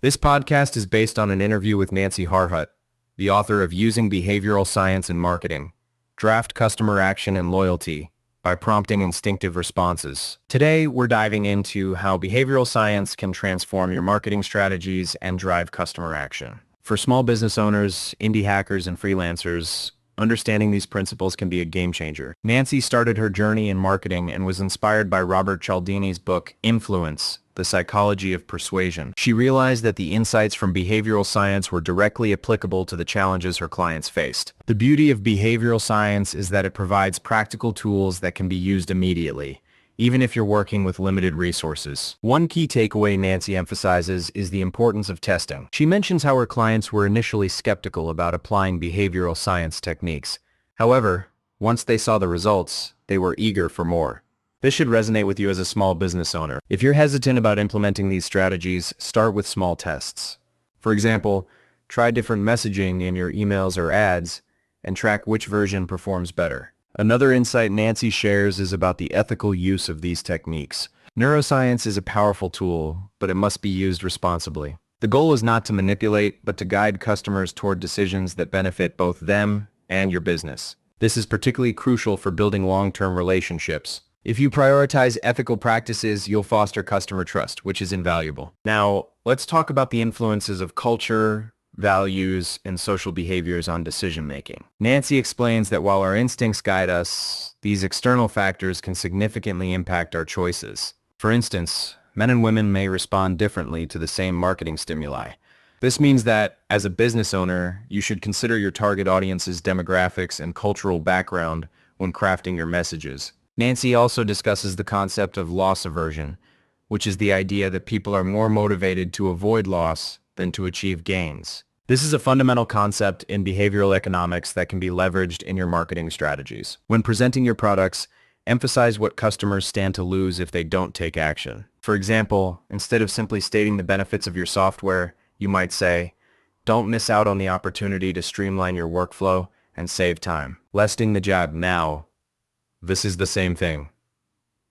This podcast is based on an interview with Nancy Harhut, the author of Using Behavioral Science in Marketing, Draft Customer Action and Loyalty by Prompting Instinctive Responses. Today, we're diving into how behavioral science can transform your marketing strategies and drive customer action. For small business owners, indie hackers, and freelancers, understanding these principles can be a game changer. Nancy started her journey in marketing and was inspired by Robert Cialdini's book, Influen, The Psychology of Persuasion. She realized that the insights from behavioral science were directly applicable to the challenges her clients faced. The beauty of behavioral science is that it provides practical tools that can be used immediately, even if you're working with limited resources. One key takeaway Nancy emphasizes is the importance of testing. She mentions how her clients were initially skeptical about applying behavioral science techniques. However, once they saw the results, they were eager for more. This should resonate with you as a small business owner. If you're hesitant about implementing these strategies, start with small tests. For example, try different messaging in your emails or ads and track which version performs better. Another insight Nancy shares is about the ethical use of these techniques. Neuroscience is a powerful tool, but it must be used responsibly. The goal is not to manipulate, but to guide customers toward decisions that benefit both them and your business. This is particularly crucial for building long-term relationships. If you prioritize ethical practices, you'll foster customer trust, which is invaluable. Now, let's talk about the influences of culture, values, and social behaviors on decision-making. Nancy explains that while our instincts guide us, these external factors can significantly impact our choices. For instance, men and women may respond differently to the same marketing stimuli. This means that, as a business owner, you should consider your target audience's demographics and cultural background when crafting your messages. Nancy also discusses the concept of loss aversion, which is the idea that people are more motivated to avoid loss than to achieve gains. This is a fundamental concept in behavioral economics that can be leveraged in your marketing strategies. When presenting your products, emphasize what customers stand to lose if they don't take action. For example, instead of simply stating the benefits of your software, you might say, "Don't miss out on the opportunity to streamline your workflow and save time." Lesting the job now. This is the same thing.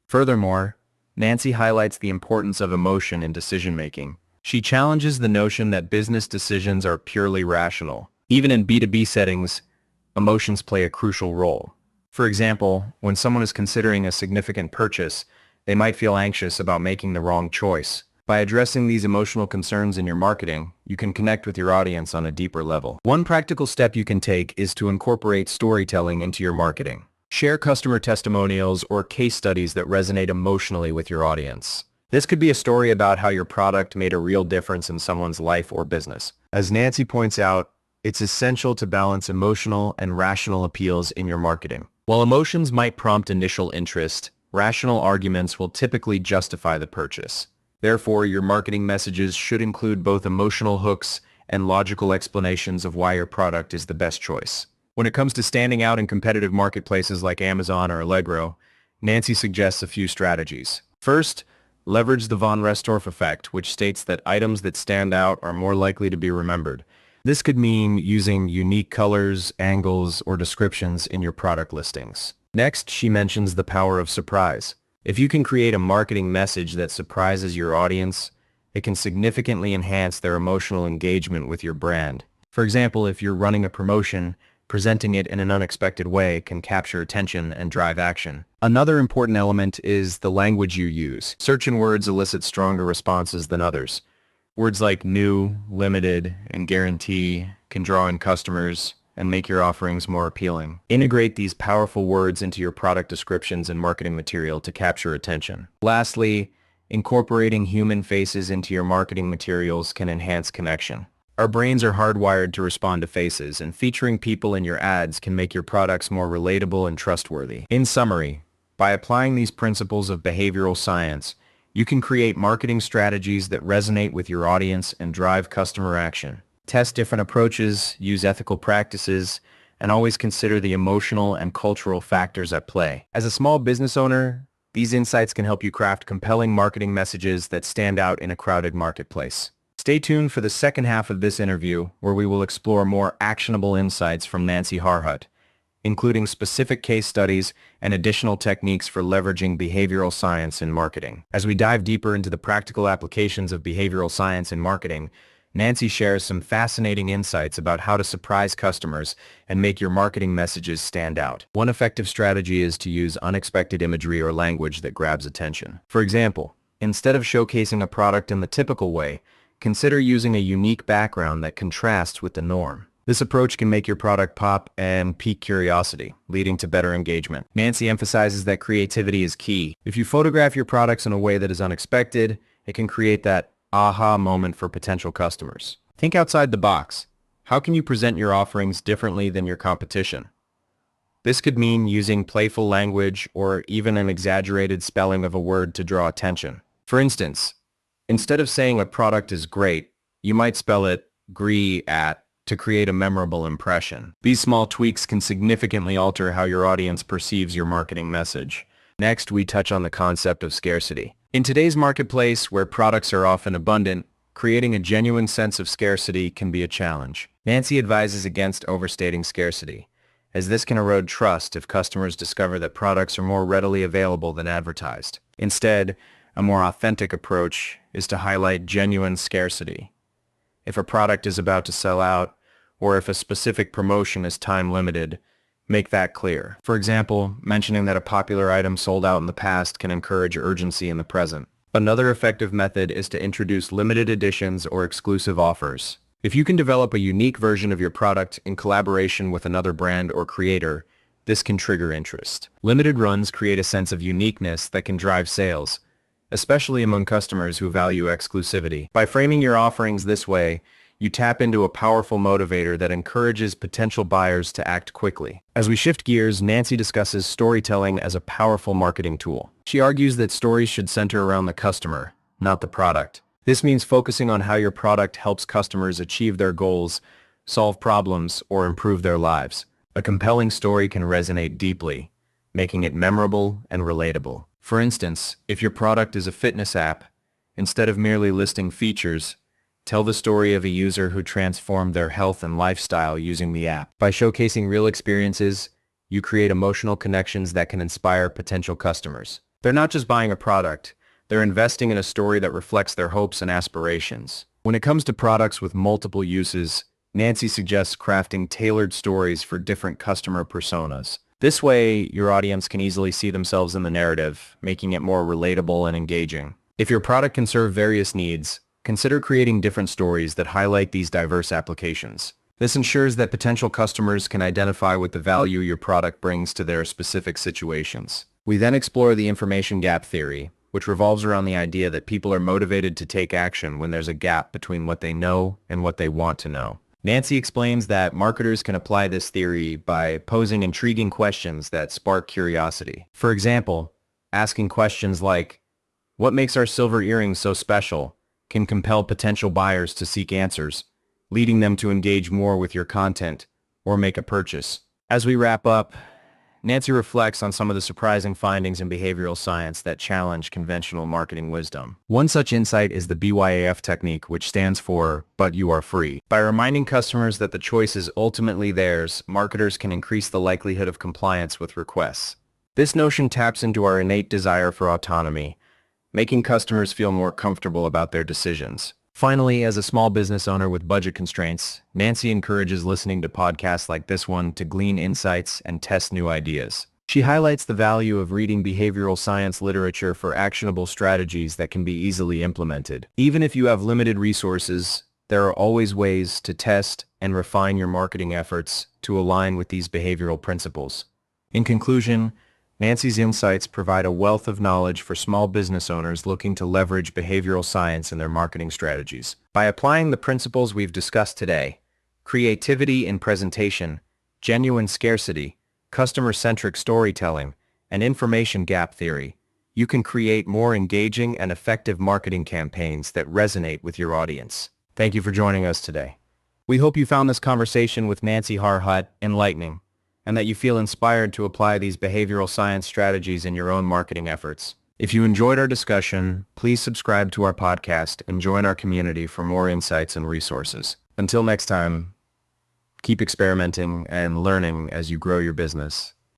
Furthermore, Nancy highlights the importance of emotion in decision-making. She challenges the notion that business decisions are purely rational. Even in B2B settings, emotions play a crucial role. For example, when someone is considering a significant purchase, they might feel anxious about making the wrong choice. By addressing these emotional concerns in your marketing, you can connect with your audience on a deeper level. One practical step you can take is to incorporate storytelling into your marketing. Share customer testimonials or case studies that resonate emotionally with your audience. This could be a story about how your product made a real difference in someone's life or business. As Nancy points out, it's essential to balance emotional and rational appeals in your marketing. While emotions might prompt initial interest, rational arguments will typically justify the purchase. Therefore, your marketing messages should include both emotional hooks and logical explanations of why your product is the best choice. When it comes to standing out in competitive marketplaces like Amazon or Allegro, Nancy suggests a few strategies. First, leverage the von Restorff effect, which states that items that stand out are more likely to be remembered. This could mean using unique colors, angles, or descriptions in your product listings. Next, she mentions the power of surprise. If you can create a marketing message that surprises your audience, it can significantly enhance their emotional engagement with your brand. For example, if you're running a promotion, presenting it in an unexpected way can capture attention and drive action. Another important element is the language you use. Certain words elicit stronger responses than others. Words like new, limited, and guarantee can draw in customers and make your offerings more appealing. Integrate these powerful words into your product descriptions and marketing material to capture attention. Lastly, incorporating human faces into your marketing materials can enhance connection. Our brains are hardwired to respond to faces, and featuring people in your ads can make your products more relatable and trustworthy. In summary, by applying these principles of behavioral science, you can create marketing strategies that resonate with your audience and drive customer action. Test different approaches, use ethical practices, and always consider the emotional and cultural factors at play. As a small business owner, these insights can help you craft compelling marketing messages that stand out in a crowded marketplace. Stay tuned for the second half of this interview, where we will explore more actionable insights from Nancy Harhut including specific case studies and additional techniques for leveraging behavioral science in marketing. As we dive deeper into the practical applications of behavioral science in marketing, Nancy shares some fascinating insights about how to surprise customers and make your marketing messages stand out. One effective strategy is to use unexpected imagery or language that grabs attention. For example, instead of showcasing a product in the typical way, consider using a unique background that contrasts with the norm. This approach can make your product pop and pique curiosity, leading to better engagement. Nancy emphasizes that creativity is key. If you photograph your products in a way that is unexpected, it can create that aha moment for potential customers. Think outside the box. How can you present your offerings differently than your competition? This could mean using playful language or even an exaggerated spelling of a word to draw attention. For instance, instead of saying a product is great, you might spell it "gree at" to create a memorable impression. These small tweaks can significantly alter how your audience perceives your marketing message. Next, we touch on the concept of scarcity. In today's marketplace, where products are often abundant, creating a genuine sense of scarcity can be a challenge. Nancy advises against overstating scarcity, as this can erode trust if customers discover that products are more readily available than advertised. Instead, a more authentic approach is to highlight genuine scarcity. If a product is about to sell out, or if a specific promotion is time-limited, make that clear. For example, mentioning that a popular item sold out in the past can encourage urgency in the present. Another effective method is to introduce limited editions or exclusive offers. If you can develop a unique version of your product in collaboration with another brand or creator, this can trigger interest. Limited runs create a sense of uniqueness that can drive sales, especially among customers who value exclusivity. By framing your offerings this way, you tap into a powerful motivator that encourages potential buyers to act quickly. As we shift gears, Nancy discusses storytelling as a powerful marketing tool. She argues that stories should center around the customer, not the product. This means focusing on how your product helps customers achieve their goals, solve problems, or improve their lives. A compelling story can resonate deeply, making it memorable and relatable. For instance, if your product is a fitness app, instead of merely listing features, tell the story of a user who transformed their health and lifestyle using the app. By showcasing real experiences, you create emotional connections that can inspire potential customers. They're not just buying a product, they're investing in a story that reflects their hopes and aspirations. When it comes to products with multiple uses, Nancy suggests crafting tailored stories for different customer personas. This way, your audience can easily see themselves in the narrative, making it more relatable and engaging. If your product can serve various needs, consider creating different stories that highlight these diverse applications. This ensures that potential customers can identify with the value your product brings to their specific situations. We then explore the information gap theory, which revolves around the idea that people are motivated to take action when there's a gap between what they know and what they want to know. Nancy explains that marketers can apply this theory by posing intriguing questions that spark curiosity. For example, asking questions like, "What makes our silver earrings so special?" can compel potential buyers to seek answers, leading them to engage more with your content or make a purchase. As we wrap up, Nancy reflects on some of the surprising findings in behavioral science that challenge conventional marketing wisdom. One such insight is the BYAF technique, which stands for "But You Are Free." By reminding customers that the choice is ultimately theirs, marketers can increase the likelihood of compliance with requests. This notion taps into our innate desire for autonomy, making customers feel more comfortable about their decisions. Finally, as a small business owner with budget constraints, Nancy encourages listening to podcasts like this one to glean insights and test new ideas. She highlights the value of reading behavioral science literature for actionable strategies that can be easily implemented. Even if you have limited resources, there are always ways to test and refine your marketing efforts to align with these behavioral principles. In conclusion, Nancy's insights provide a wealth of knowledge for small business owners looking to leverage behavioral science in their marketing strategies. By applying the principles we've discussed today, creativity in presentation, genuine scarcity, customer-centric storytelling, and information gap theory, you can create more engaging and effective marketing campaigns that resonate with your audience. Thank you for joining us today. We hope you found this conversation with Nancy Harhut enlightening, and that you feel inspired to apply these behavioral science strategies in your own marketing efforts. If you enjoyed our discussion, please subscribe to our podcast and join our community for more insights and resources. Until next time, Keep experimenting and learning as you grow your business.